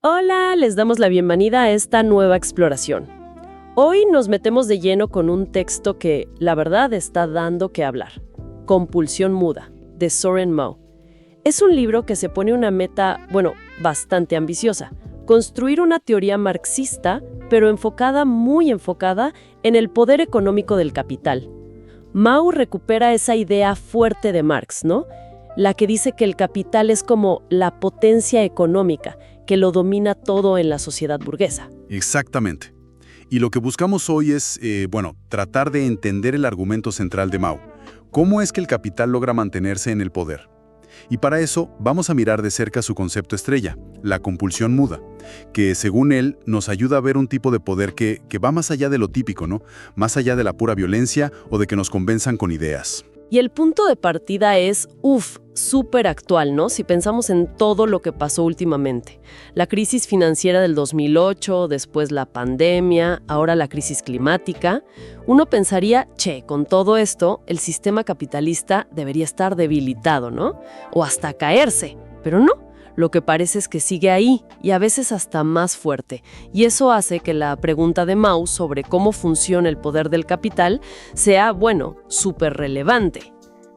Hola, les damos la bienvenida a esta nueva exploración. Hoy nos metemos de lleno con un texto que, la verdad, está dando que hablar. Compulsión muda, de Soren Mao. Es un libro que se pone una meta, bastante ambiciosa. Construir una teoría marxista, pero muy enfocada, en el poder económico del capital. Mao recupera esa idea fuerte de Marx, ¿no? La que dice que el capital es como la potencia económica, que lo domina todo en la sociedad burguesa. Exactamente. Y lo que buscamos hoy es, tratar de entender el argumento central de Mao. ¿Cómo es que el capital logra mantenerse en el poder? Y para eso vamos a mirar de cerca su concepto estrella, la compulsión muda, que según él nos ayuda a ver un tipo de poder que va más allá de lo típico, ¿no? Más allá de la pura violencia o de que nos convenzan con ideas. Y el punto de partida es, súper actual, ¿no? Si pensamos en todo lo que pasó últimamente. La crisis financiera del 2008, después la pandemia, ahora la crisis climática. Uno pensaría, con todo esto, el sistema capitalista debería estar debilitado, ¿no? O hasta caerse. Pero no. Lo que parece es que sigue ahí, y a veces hasta más fuerte. Y eso hace que la pregunta de Mao sobre cómo funciona el poder del capital sea, súper relevante.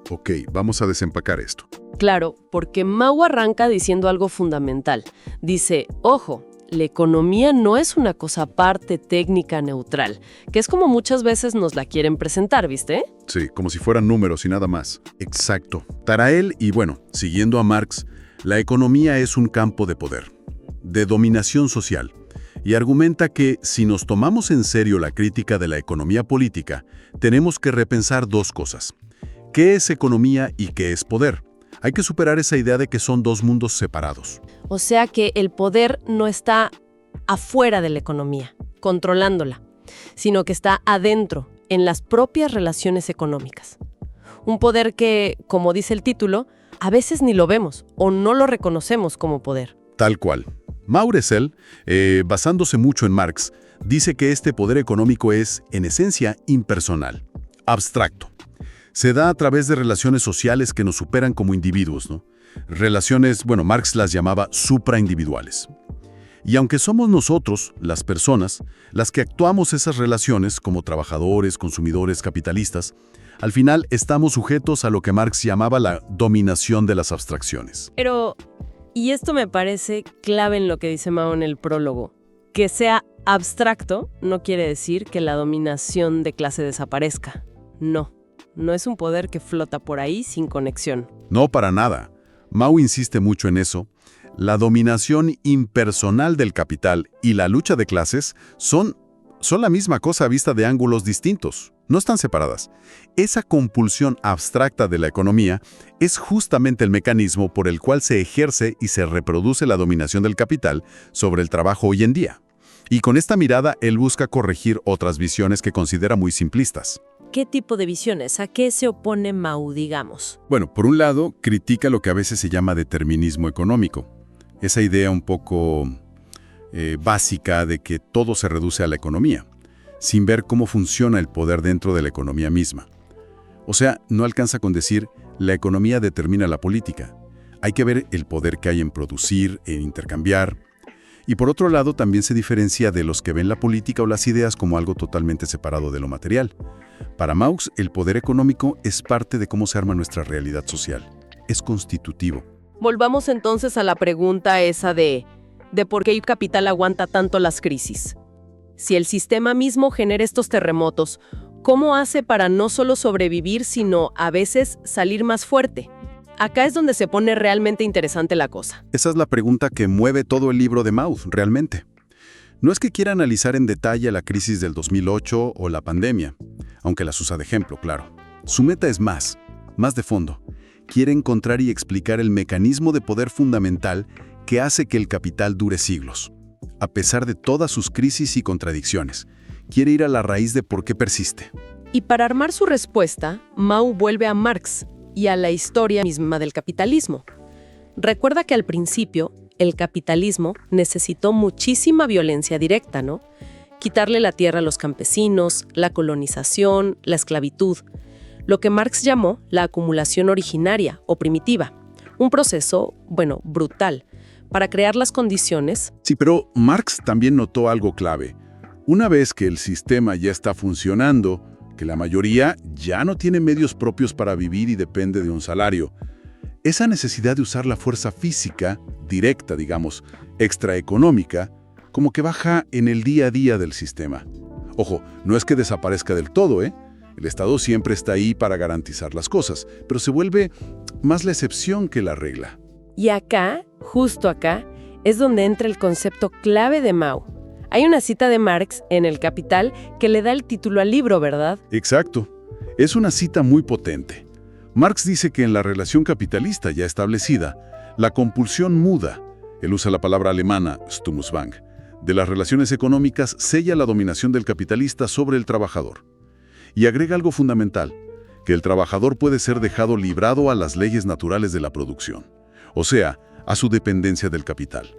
Ok, vamos a desempacar esto. Claro, porque Mao arranca diciendo algo fundamental. Dice, ojo, la economía no es una cosa aparte técnica neutral, que es como muchas veces nos la quieren presentar, ¿viste? Sí, como si fueran números y nada más. Exacto. Para él, y siguiendo a Marx, la economía es un campo de poder, de dominación social, y argumenta que si nos tomamos en serio la crítica de la economía política, tenemos que repensar dos cosas. ¿Qué es economía y qué es poder? Hay que superar esa idea de que son dos mundos separados. O sea que el poder no está afuera de la economía, controlándola, sino que está adentro, en las propias relaciones económicas. Un poder que, como dice el título, a veces ni lo vemos o no lo reconocemos como poder. Tal cual. Mauresel, basándose mucho en Marx, dice que este poder económico es, en esencia, impersonal, abstracto. Se da a través de relaciones sociales que nos superan como individuos, ¿no? Relaciones, Marx las llamaba supraindividuales. Y aunque somos nosotros, las personas, las que actuamos esas relaciones como trabajadores, consumidores, capitalistas, al final estamos sujetos a lo que Marx llamaba la dominación de las abstracciones. Pero, y esto me parece clave en lo que dice Mao en el prólogo, que sea abstracto no quiere decir que la dominación de clase desaparezca. No es un poder que flota por ahí sin conexión. No, para nada. Mao insiste mucho en eso. La dominación impersonal del capital y la lucha de clases son la misma cosa vista de ángulos distintos. No están separadas. Esa compulsión abstracta de la economía es justamente el mecanismo por el cual se ejerce y se reproduce la dominación del capital sobre el trabajo hoy en día. Y con esta mirada, él busca corregir otras visiones que considera muy simplistas. ¿Qué tipo de visiones? ¿A qué se opone Mao, digamos? Por un lado, critica lo que a veces se llama determinismo económico. Esa idea un poco básica de que todo se reduce a la economía, sin ver cómo funciona el poder dentro de la economía misma. O sea, no alcanza con decir, la economía determina la política. Hay que ver el poder que hay en producir, en intercambiar. Y por otro lado, también se diferencia de los que ven la política o las ideas como algo totalmente separado de lo material. Para Marx, el poder económico es parte de cómo se arma nuestra realidad social. Es constitutivo. Volvamos entonces a la pregunta esa de por qué el capital aguanta tanto las crisis. Si el sistema mismo genera estos terremotos, ¿cómo hace para no solo sobrevivir, sino a veces salir más fuerte? Acá es donde se pone realmente interesante la cosa. Esa es la pregunta que mueve todo el libro de Mao, realmente. No es que quiera analizar en detalle la crisis del 2008 o la pandemia, aunque las usa de ejemplo, claro. Su meta es más de fondo. Quiere encontrar y explicar el mecanismo de poder fundamental que hace que el capital dure siglos. A pesar de todas sus crisis y contradicciones, quiere ir a la raíz de por qué persiste. Y para armar su respuesta, Mao vuelve a Marx y a la historia misma del capitalismo. Recuerda que al principio, el capitalismo necesitó muchísima violencia directa, ¿no? Quitarle la tierra a los campesinos, la colonización, la esclavitud, lo que Marx llamó la acumulación originaria o primitiva. Un proceso, brutal, para crear las condiciones. Sí, pero Marx también notó algo clave. Una vez que el sistema ya está funcionando, que la mayoría ya no tiene medios propios para vivir y depende de un salario, esa necesidad de usar la fuerza física, directa, digamos, extraeconómica, como que baja en el día a día del sistema. Ojo, no es que desaparezca del todo, ¿eh? El Estado siempre está ahí para garantizar las cosas, pero se vuelve más la excepción que la regla. Y acá, justo acá, es donde entra el concepto clave de Mao. Hay una cita de Marx en El Capital que le da el título al libro, ¿verdad? Exacto. Es una cita muy potente. Marx dice que en la relación capitalista ya establecida, la compulsión muda, él usa la palabra alemana Stummusbang, de las relaciones económicas sella la dominación del capitalista sobre el trabajador. Y agrega algo fundamental, que el trabajador puede ser dejado librado a las leyes naturales de la producción, o sea, a su dependencia del capital.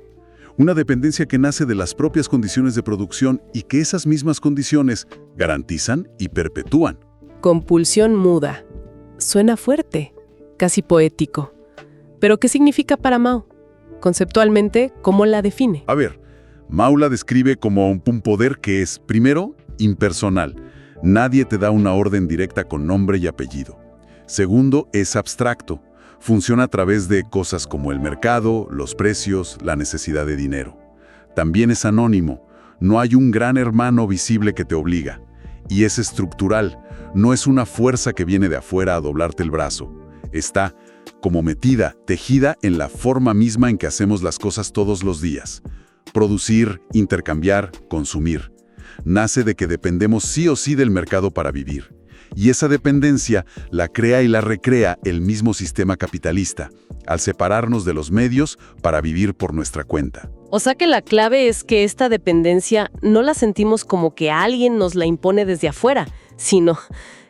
Una dependencia que nace de las propias condiciones de producción y que esas mismas condiciones garantizan y perpetúan. Compulsión muda. Suena fuerte, casi poético. ¿Pero qué significa para Mao? Conceptualmente, ¿cómo la define? A ver, Mao la describe como un poder que es, primero, impersonal. Nadie te da una orden directa con nombre y apellido. Segundo, es abstracto. Funciona a través de cosas como el mercado, los precios, la necesidad de dinero. También es anónimo. No hay un gran hermano visible que te obliga. Y es estructural. No es una fuerza que viene de afuera a doblarte el brazo. Está como metida, tejida en la forma misma en que hacemos las cosas todos los días. Producir, intercambiar, consumir. Nace de que dependemos sí o sí del mercado para vivir. Y esa dependencia la crea y la recrea el mismo sistema capitalista, al separarnos de los medios para vivir por nuestra cuenta. O sea que la clave es que esta dependencia no la sentimos como que alguien nos la impone desde afuera, sino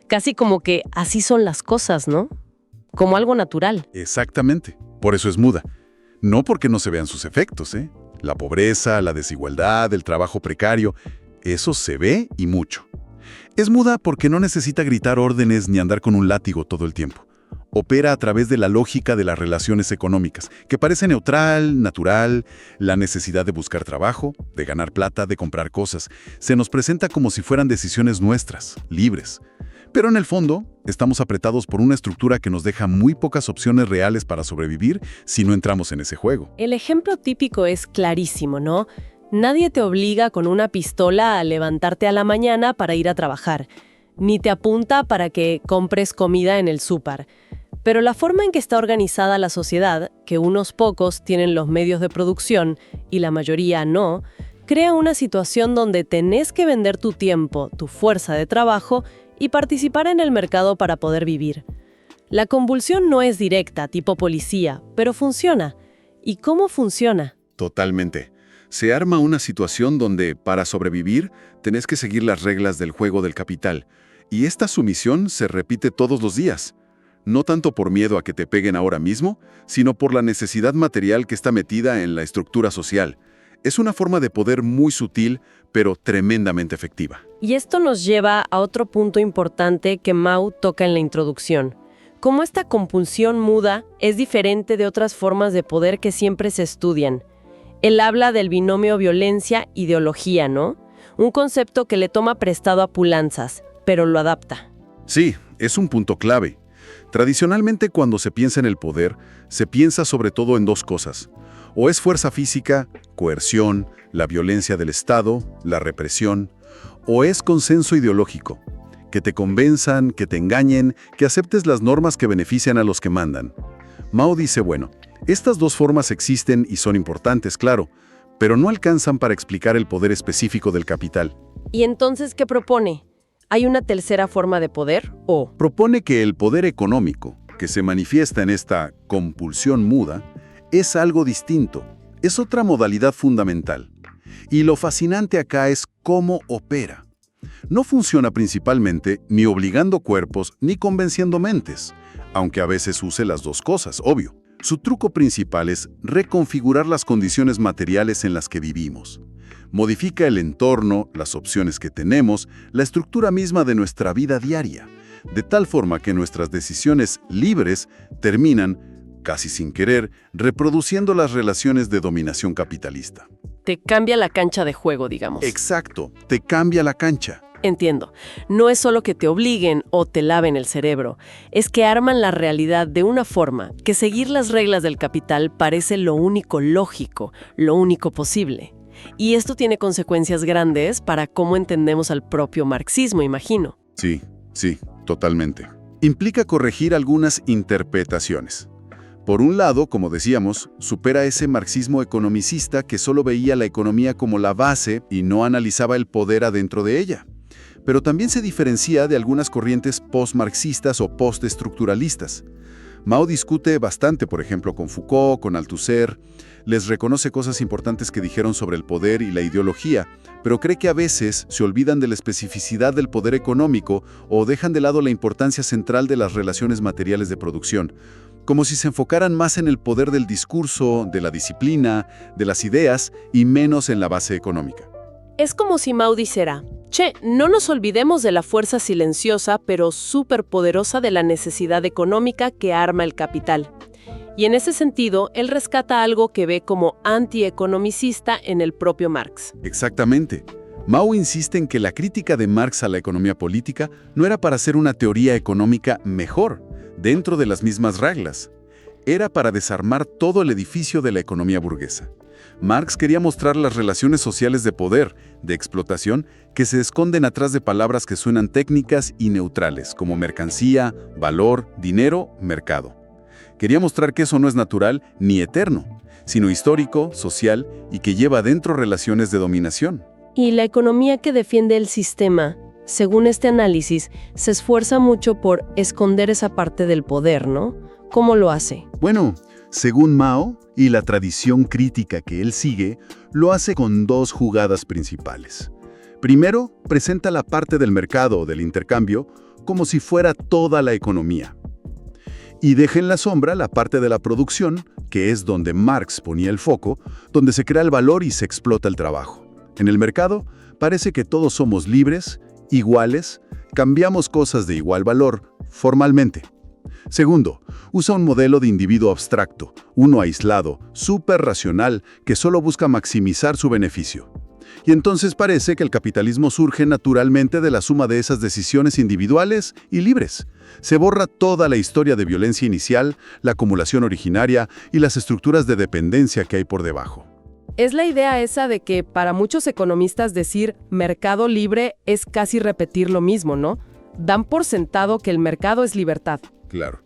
casi como que así son las cosas, ¿no? Como algo natural. Exactamente. Por eso es muda. No porque no se vean sus efectos, ¿eh? La pobreza, la desigualdad, el trabajo precario, eso se ve y mucho. Es muda porque no necesita gritar órdenes ni andar con un látigo todo el tiempo. Opera a través de la lógica de las relaciones económicas, que parece neutral, natural, la necesidad de buscar trabajo, de ganar plata, de comprar cosas. Se nos presenta como si fueran decisiones nuestras, libres. Pero en el fondo, estamos apretados por una estructura que nos deja muy pocas opciones reales para sobrevivir si no entramos en ese juego. El ejemplo típico es clarísimo, ¿no? Nadie te obliga con una pistola a levantarte a la mañana para ir a trabajar, ni te apunta para que compres comida en el súper. Pero la forma en que está organizada la sociedad, que unos pocos tienen los medios de producción y la mayoría no, crea una situación donde tenés que vender tu tiempo, tu fuerza de trabajo y participar en el mercado para poder vivir. La convulsión no es directa, tipo policía, pero funciona. ¿Y cómo funciona? Totalmente. Se arma una situación donde, para sobrevivir, tenés que seguir las reglas del juego del capital. Y esta sumisión se repite todos los días. No tanto por miedo a que te peguen ahora mismo, sino por la necesidad material que está metida en la estructura social. Es una forma de poder muy sutil, pero tremendamente efectiva. Y esto nos lleva a otro punto importante que Mao toca en la introducción. Cómo esta compulsión muda es diferente de otras formas de poder que siempre se estudian. Él habla del binomio violencia-ideología, ¿no? Un concepto que le toma prestado a Poulantzas, pero lo adapta. Sí, es un punto clave. Tradicionalmente, cuando se piensa en el poder, se piensa sobre todo en dos cosas. O es fuerza física, coerción, la violencia del Estado, la represión, o es consenso ideológico, que te convenzan, que te engañen, que aceptes las normas que benefician a los que mandan. Mao dice, bueno, estas dos formas existen y son importantes, claro, pero no alcanzan para explicar el poder específico del capital. ¿Y entonces qué propone? ¿Hay una tercera forma de poder o...? Propone que el poder económico, que se manifiesta en esta compulsión muda, es algo distinto, es otra modalidad fundamental. Y lo fascinante acá es cómo opera. No funciona principalmente ni obligando cuerpos ni convenciendo mentes, aunque a veces use las dos cosas, obvio. Su truco principal es reconfigurar las condiciones materiales en las que vivimos. Modifica el entorno, las opciones que tenemos, la estructura misma de nuestra vida diaria, de tal forma que nuestras decisiones libres terminan, casi sin querer, reproduciendo las relaciones de dominación capitalista. Te cambia la cancha de juego, digamos. Exacto, te cambia la cancha. Entiendo. No es solo que te obliguen o te laven el cerebro, es que arman la realidad de una forma que seguir las reglas del capital parece lo único lógico, lo único posible. Y esto tiene consecuencias grandes para cómo entendemos al propio marxismo, imagino. Sí, totalmente. Implica corregir algunas interpretaciones. Por un lado, como decíamos, supera ese marxismo economicista que solo veía la economía como la base y no analizaba el poder adentro de ella. Pero también se diferencia de algunas corrientes post-marxistas o post-estructuralistas. Mao discute bastante, por ejemplo, con Foucault, con Althusser, les reconoce cosas importantes que dijeron sobre el poder y la ideología, pero cree que a veces se olvidan de la especificidad del poder económico o dejan de lado la importancia central de las relaciones materiales de producción, como si se enfocaran más en el poder del discurso, de la disciplina, de las ideas y menos en la base económica. Es como si Mao dijera, no nos olvidemos de la fuerza silenciosa pero superpoderosa de la necesidad económica que arma el capital. Y en ese sentido, él rescata algo que ve como antieconomicista en el propio Marx. Exactamente. Mao insiste en que la crítica de Marx a la economía política no era para hacer una teoría económica mejor, dentro de las mismas reglas. Era para desarmar todo el edificio de la economía burguesa. Marx quería mostrar las relaciones sociales de poder, de explotación, que se esconden atrás de palabras que suenan técnicas y neutrales, como mercancía, valor, dinero, mercado. Quería mostrar que eso no es natural ni eterno, sino histórico, social y que lleva adentro relaciones de dominación. Y la economía que defiende el sistema, según este análisis, se esfuerza mucho por esconder esa parte del poder, ¿no? ¿Cómo lo hace? Bueno, según Mao y la tradición crítica que él sigue, lo hace con dos jugadas principales. Primero, presenta la parte del mercado o del intercambio como si fuera toda la economía. Y deja en la sombra la parte de la producción, que es donde Marx ponía el foco, donde se crea el valor y se explota el trabajo. En el mercado, parece que todos somos libres, iguales, cambiamos cosas de igual valor, formalmente. Segundo, usa un modelo de individuo abstracto, uno aislado, súper racional, que solo busca maximizar su beneficio. Y entonces parece que el capitalismo surge naturalmente de la suma de esas decisiones individuales y libres. Se borra toda la historia de violencia inicial, la acumulación originaria y las estructuras de dependencia que hay por debajo. Es la idea esa de que para muchos economistas decir mercado libre es casi repetir lo mismo, ¿no? Dan por sentado que el mercado es libertad. Claro.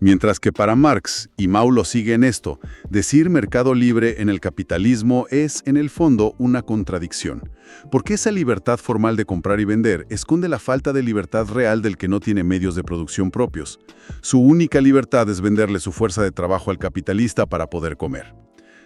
Mientras que para Marx, y Mao lo sigue en esto, decir mercado libre en el capitalismo es, en el fondo, una contradicción. Porque esa libertad formal de comprar y vender esconde la falta de libertad real del que no tiene medios de producción propios. Su única libertad es venderle su fuerza de trabajo al capitalista para poder comer.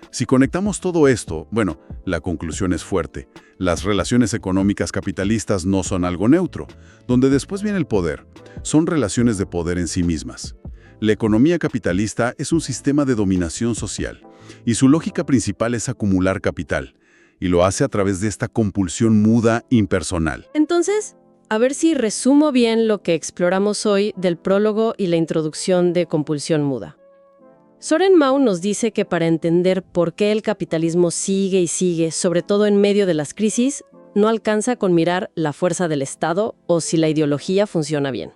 Si conectamos todo esto, bueno, la conclusión es fuerte. Las relaciones económicas capitalistas no son algo neutro. Donde después viene el poder, son relaciones de poder en sí mismas. La economía capitalista es un sistema de dominación social, y su lógica principal es acumular capital, y lo hace a través de esta compulsión muda impersonal. Entonces, a ver si resumo bien lo que exploramos hoy del prólogo y la introducción de Compulsión Muda. Soren Mao nos dice que para entender por qué el capitalismo sigue y sigue, sobre todo en medio de las crisis, no alcanza con mirar la fuerza del Estado o si la ideología funciona bien.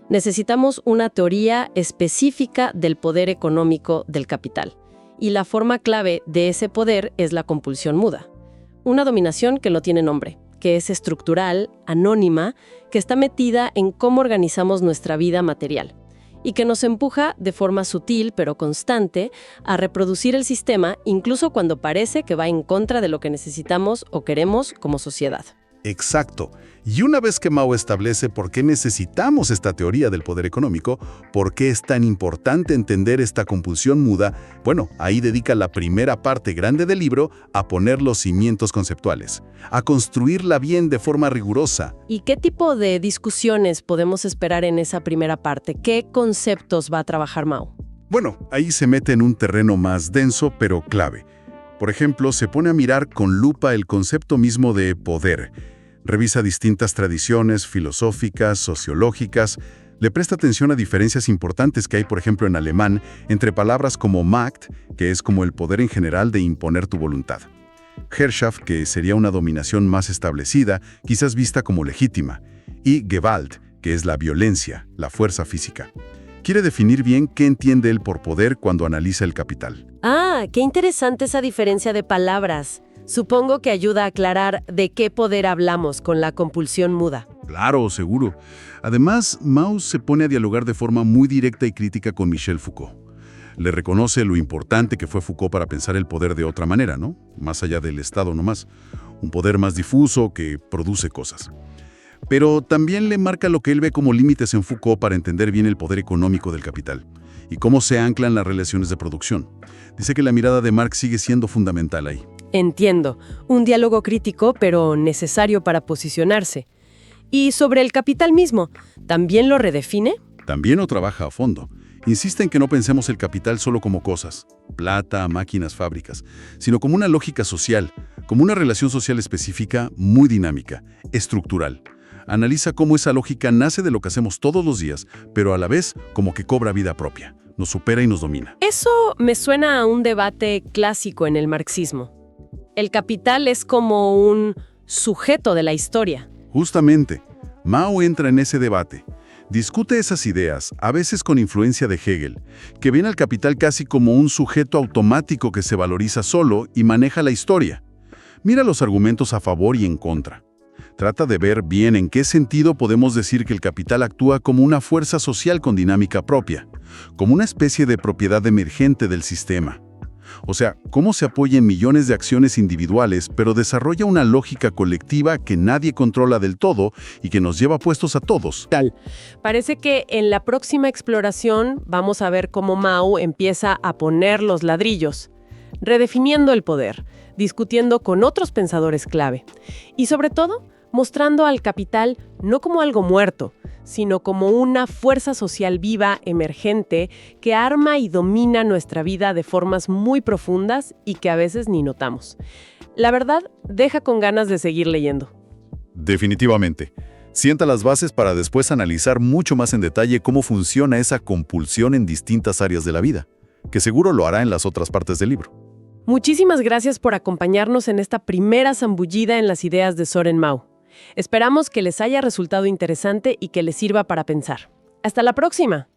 Necesitamos una teoría específica del poder económico del capital. Y la forma clave de ese poder es la compulsión muda. Una dominación que no tiene nombre, que es estructural, anónima, que está metida en cómo organizamos nuestra vida material. Y que nos empuja de forma sutil pero constante a reproducir el sistema incluso cuando parece que va en contra de lo que necesitamos o queremos como sociedad. Exacto. Y una vez que Mao establece por qué necesitamos esta teoría del poder económico, por qué es tan importante entender esta compulsión muda, bueno, ahí dedica la primera parte grande del libro a poner los cimientos conceptuales, a construirla bien de forma rigurosa. ¿Y qué tipo de discusiones podemos esperar en esa primera parte? ¿Qué conceptos va a trabajar Mao? Bueno, ahí se mete en un terreno más denso pero clave. Por ejemplo, se pone a mirar con lupa el concepto mismo de poder. Revisa distintas tradiciones filosóficas, sociológicas, Le presta atención a diferencias importantes que hay, por ejemplo, en alemán, entre palabras como Macht, que es como el poder en general de imponer tu voluntad. Herrschaft, que sería una dominación más establecida, quizás vista como legítima. Y Gewalt, que es la violencia, la fuerza física. Quiere definir bien qué entiende él por poder cuando analiza el capital. Ah, qué interesante esa diferencia de palabras. Supongo que ayuda a aclarar de qué poder hablamos con la compulsión muda. Claro, seguro. Además, Mao se pone a dialogar de forma muy directa y crítica con Michel Foucault. Le reconoce lo importante que fue Foucault para pensar el poder de otra manera, ¿no? Más allá del Estado nomás. Un poder más difuso que produce cosas. Pero también le marca lo que él ve como límites en Foucault para entender bien el poder económico del capital y cómo se anclan las relaciones de producción. Dice que la mirada de Marx sigue siendo fundamental ahí. Entiendo. Un diálogo crítico, pero necesario para posicionarse. Y sobre el capital mismo, ¿también lo redefine? También lo trabaja a fondo. Insiste en que no pensemos el capital solo como cosas, plata, máquinas, fábricas, sino como una lógica social, como una relación social específica muy dinámica, estructural. Analiza cómo esa lógica nace de lo que hacemos todos los días, pero a la vez como que cobra vida propia, nos supera y nos domina. Eso me suena a un debate clásico en el marxismo. El capital es como un sujeto de la historia. Justamente, Mao entra en ese debate. Discute esas ideas, a veces con influencia de Hegel, que ven al capital casi como un sujeto automático que se valoriza solo y maneja la historia. Mira los argumentos a favor y en contra. Trata de ver bien en qué sentido podemos decir que el capital actúa como una fuerza social con dinámica propia, como una especie de propiedad emergente del sistema. O sea, cómo se apoya en millones de acciones individuales, pero desarrolla una lógica colectiva que nadie controla del todo y que nos lleva puestos a todos. Parece que en la próxima exploración vamos a ver cómo Mao empieza a poner los ladrillos, redefiniendo el poder, discutiendo con otros pensadores clave y sobre todo mostrando al capital no como algo muerto, sino como una fuerza social viva, emergente, que arma y domina nuestra vida de formas muy profundas y que a veces ni notamos. La verdad, deja con ganas de seguir leyendo. Definitivamente. Sienta las bases para después analizar mucho más en detalle cómo funciona esa compulsión en distintas áreas de la vida, que seguro lo hará en las otras partes del libro. Muchísimas gracias por acompañarnos en esta primera zambullida en las ideas de Søren Mao. Esperamos que les haya resultado interesante y que les sirva para pensar. ¡Hasta la próxima!